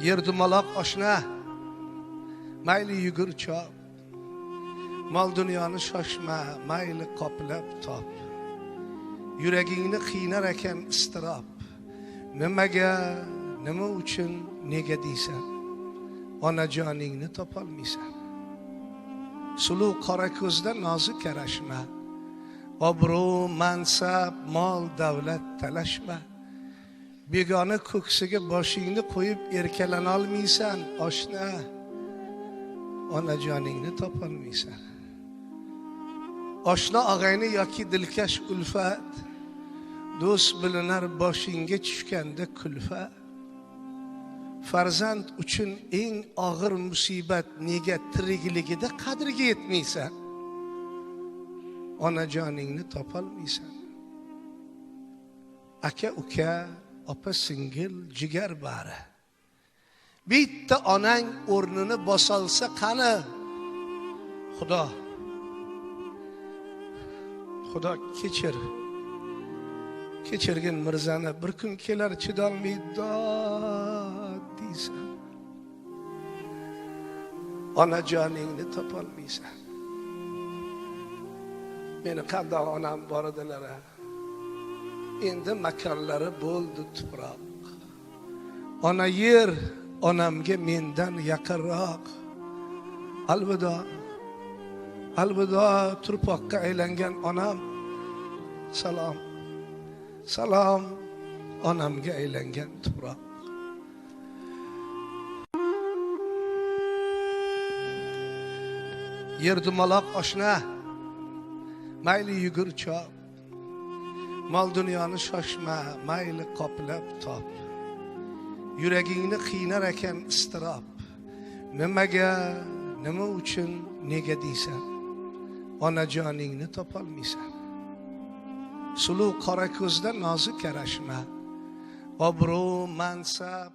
yer dumaloq oshna, mayli yugur chop, mol dunyoni shoshma, mayli qoplab top. Yuragingni qiynar ekan istirob, nimaga, nima uchun, nega deysan, onajoningni topolmaysan. Suluv qora ko'zda nozik yarashma, obro', mansab, mol, davlat talashma. Begona ko'ksiga boshingni qo'yib erkalana olmaysan, oshna, onajoningni topolmaysan. Oshna og'ayni yoki dilkash ulfat, do'st bilinar boshingga tushganda kulfat. Farzand uchun eng og'ir musibat, nega tirikligida qadriga yetmaysan, onajoningni topolmaysan. Aka uka, opa singil, jigar bari, bitta onang o'rnini bosolsa qani. Xudo kechirgin mirzani, bir kun kelar chidolmaydi deysan, onajoningni topolmaysan. Meni qandoq onam bor edilar, endi makonlari bo'ldi tuproq. Ona yer onamga mendan yaqinroq. Alvido turpoqqa aylangan onam, salom onamga aylangan tuproq. Yer dumaloq oshna, mayli yugur chop, mol dunyoni shoshma, mayli qoplab top. Yuragingni qiynar ekan istirob, nimaga, nima uchun, nega deysan, onajoningni topolmaysan. Suluv qora ko'zda nozik yarashma, obro', mansab,